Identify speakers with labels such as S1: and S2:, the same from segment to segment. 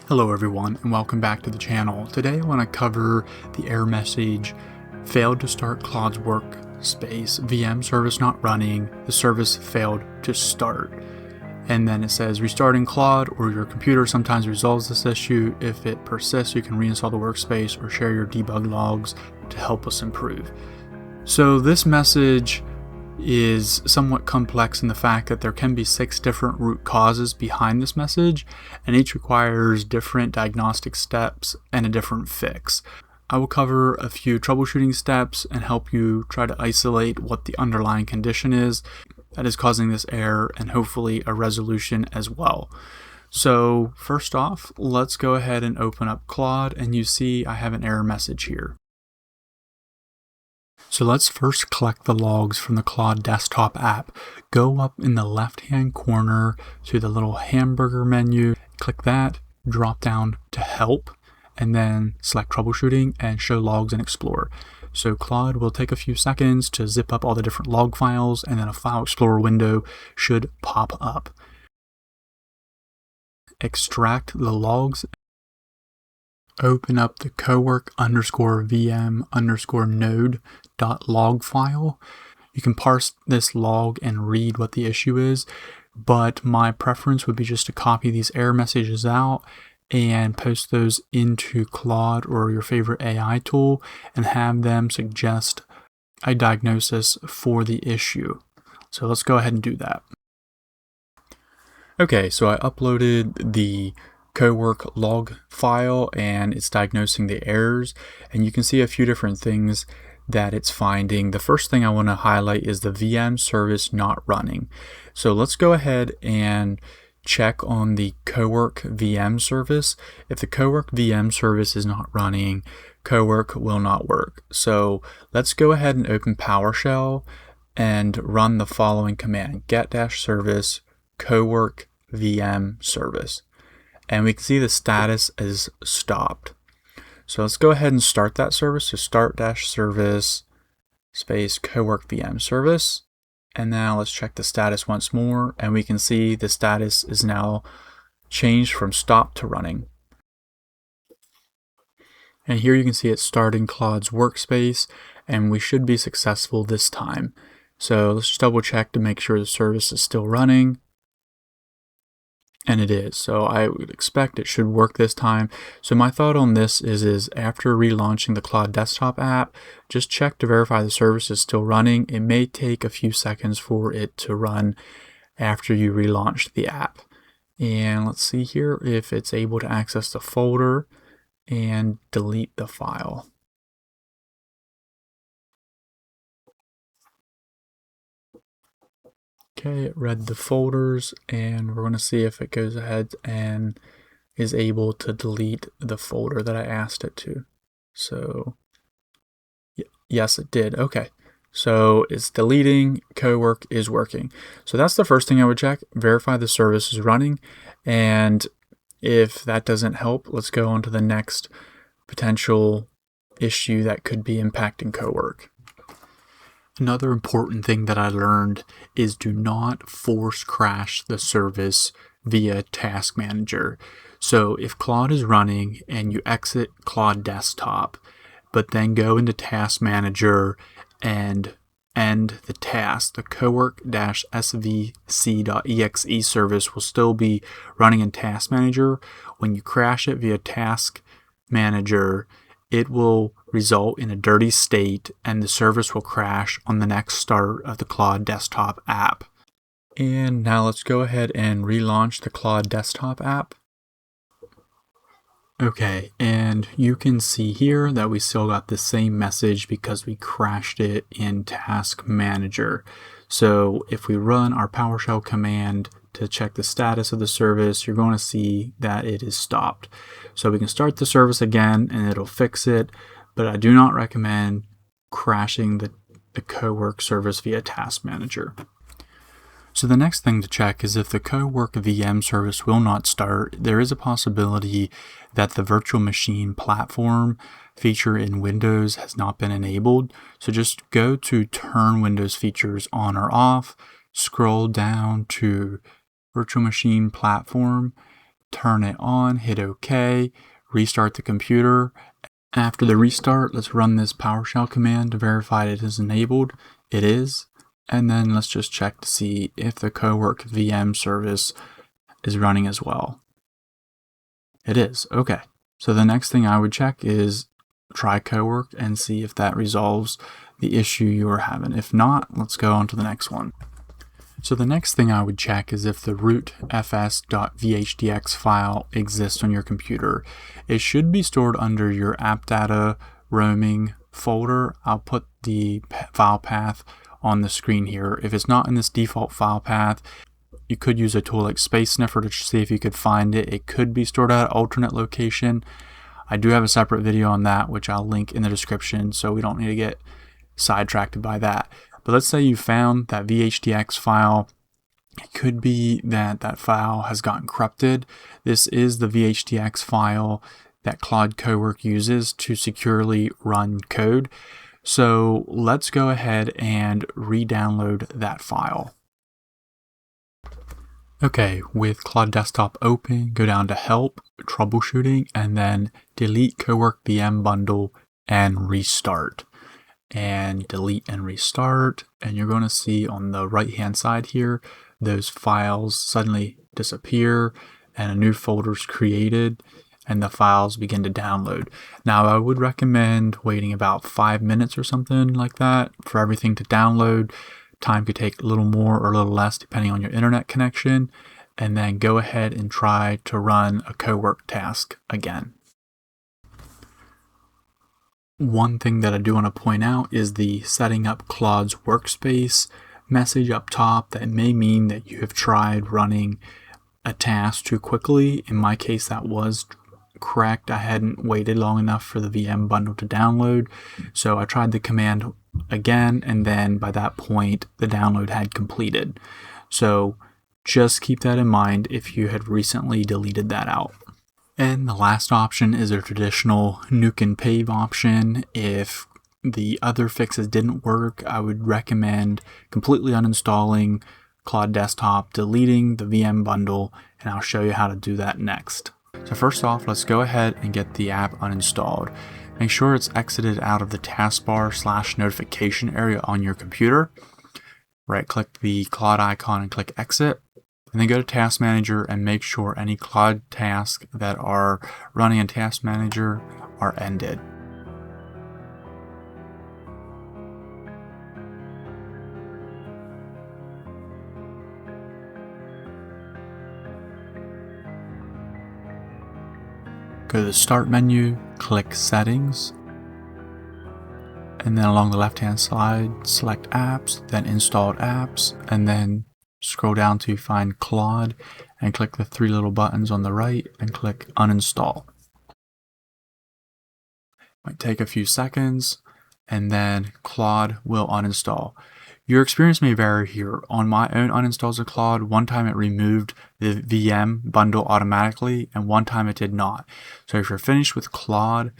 S1: Hello everyone and welcome back to the channel. Today I want to cover the error message, failed to start Claude's Workspace, VM service not running, the service failed to start. And then it says restarting Claude or your computer sometimes resolves this issue. If it persists, you can reinstall the workspace or share your debug logs to help us improve. So this message is somewhat complex in the fact that there can be 6 different root causes behind this message, and each requires different diagnostic steps and a different fix. I will cover a few troubleshooting steps and help you try to isolate what the underlying condition is that is causing this error and hopefully a resolution as well. So first off, let's go ahead and open up Claude, and you see I have an error message here. So let's first collect the logs from the Claude desktop app. Go up in the left-hand corner to the little hamburger menu, click that, drop down to help, and then select troubleshooting and show logs in Explorer. So Claude will take a few seconds to zip up all the different log files, and then a file explorer window should pop up. Extract the logs. Open up the CoworkVM_node.log file. You can parse this log and read what the issue is, but my preference would be just to copy these error messages out and post those into Claude or your favorite AI tool and have them suggest a diagnosis for the issue. So let's go ahead and do that. Okay, so I uploaded the Cowork log file and it's diagnosing the errors, and you can see a few different things that it's finding. The first thing I want to highlight is the VM service not running. So let's go ahead and check on the Cowork VM service. If the Cowork VM service is not running, Cowork will not work. So let's go ahead and open PowerShell and run the following command: get-service Cowork VM service. And we can see the status is stopped. So let's go ahead and start that service. So start-service space CoworkVMService. And now let's check the status once more, and we can see the status is now changed from stop to running. And here you can see it's starting Claude's Workspace, and we should be successful this time. So let's just double check to make sure the service is still running. And it is, so I would expect it should work this time. So my thought on this is after relaunching the Claude desktop app, just check to verify the service is still running. It may take a few seconds for it to run after you relaunch the app. And let's see here if it's able to access the folder and delete the file. Okay, it read the folders, and we're going to see if it goes ahead and is able to delete the folder that I asked it to. So, yes, it did. Okay, so it's deleting, Cowork is working. So that's the first thing I would check, verify the service is running, and if that doesn't help, let's go on to the next potential issue that could be impacting Cowork. Another important thing that I learned is do not force crash the service via Task Manager. So if Claude is running and you exit Claude Desktop, but then go into Task Manager and end the task, the cowork-svc.exe service will still be running in Task Manager. When you crash it via Task Manager, it will result in a dirty state and the service will crash on the next start of the Claude desktop app. And now let's go ahead and relaunch the Claude desktop app. Okay, and you can see here that we still got the same message because we crashed it in Task Manager. So if we run our PowerShell command to check the status of the service, you're going to see that it is stopped. So we can start the service again and it'll fix it, but I do not recommend crashing the Cowork service via Task Manager. So the next thing to check is if the Cowork VM service will not start, there is a possibility that the virtual machine platform feature in Windows has not been enabled. So just go to turn Windows features on or off, scroll down to virtual machine platform, turn it on, hit OK, restart the computer. After the restart, let's run this PowerShell command to verify it is enabled. It is. And then let's just check to see if the CoworkVMService is running as well. It is. Okay. So the next thing I would check is try Cowork and see if that resolves the issue you are having. If not, let's go on to the next one. So the next thing I would check is if the root fs.vhdx file exists on your computer. It should be stored under your app data roaming folder. I'll put the file path on the screen here. If it's not in this default file path, you could use a tool like Space Sniffer to see if you could find it. It could be stored at an alternate location. I do have a separate video on that, which I'll link in the description, so we don't need to get sidetracked by that. But let's say you found that VHDX file. It could be that that file has gotten corrupted. This is the VHDX file that Claude Cowork uses to securely run code. So let's go ahead and re-download that file. Okay, with Claude Desktop open, go down to Help, Troubleshooting, and then delete Cowork VM bundle and restart. And delete and restart, and you're going to see on the right hand side here, those files suddenly disappear and a new folder is created and the files begin to download. Now I would recommend waiting about 5 minutes or something like that for everything to download. Time could take a little more or a little less depending on your internet connection, and then go ahead and try to run a Cowork task again. One thing that I do want to point out is the setting up Claude's Workspace message up top. That may mean that you have tried running a task too quickly. In my case, that was correct. I hadn't waited long enough for the VM bundle to download. So I tried the command again, and then by that point, the download had completed. So just keep that in mind if you had recently deleted that out. And the last option is a traditional Nuke and pave option. If the other fixes didn't work, I would recommend completely uninstalling Claude Desktop, deleting the VM bundle, and I'll show you how to do that next. So first off, let's go ahead and get the app uninstalled. Make sure it's exited out of the taskbar / notification area on your computer. Right click the Claude icon and click exit. And then go to Task Manager and make sure any Claude tasks that are running in Task Manager are ended. Go to the Start menu, click Settings, and then along the left-hand side, select Apps, then Installed Apps, and then scroll down to find Claude and click the 3 little buttons on the right and click Uninstall. Might take a few seconds, and then Claude will uninstall. Your experience may vary here. On my own uninstalls of Claude, one time it removed the VM bundle automatically, and one time it did not. So if you're finished with Claude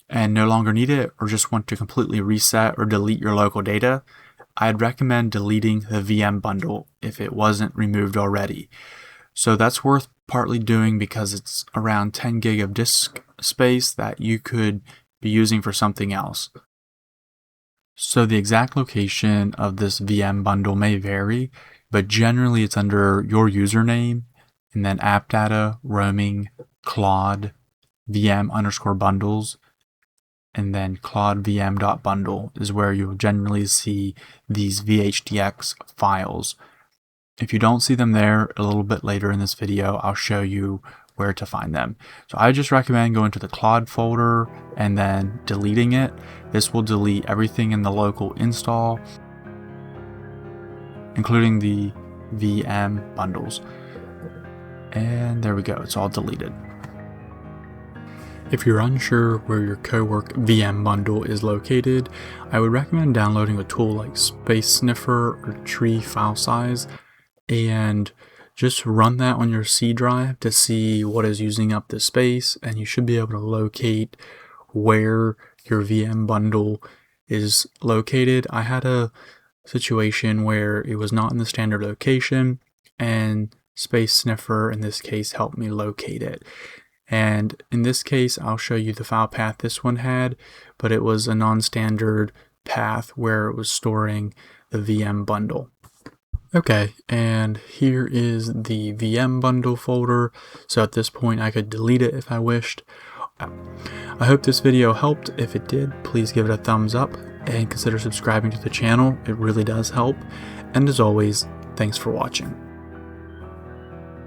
S1: and no longer need it, or just want to completely reset or delete your local data, I'd recommend deleting the VM bundle if it wasn't removed already. So that's worth partly doing because it's around 10 gig of disk space that you could be using for something else. So the exact location of this VM bundle may vary, but generally it's under your username and then app data, roaming, Claude, VM_bundles, and then ClaudeVM.bundle is where you'll generally see these VHDX files. If you don't see them there, a little bit later in this video, I'll show you where to find them. So I just recommend going to the Claude folder and then deleting it. This will delete everything in the local install, including the VM bundles. And there we go, it's all deleted. If you're unsure where your Cowork VM bundle is located, I would recommend downloading a tool like Space Sniffer or Tree File Size and just run that on your C drive to see what is using up the space, and you should be able to locate where your VM bundle is located. I had a situation where it was not in the standard location, and Workspace sniffer, in this case, helped me locate it. And in this case, I'll show you the file path this one had, but it was a non-standard path where it was storing the VM bundle. Okay, and here is the VM bundle folder. So at this point, I could delete it if I wished. I hope this video helped. If it did, please give it a thumbs up and consider subscribing to the channel. It really does help. And as always, thanks for watching.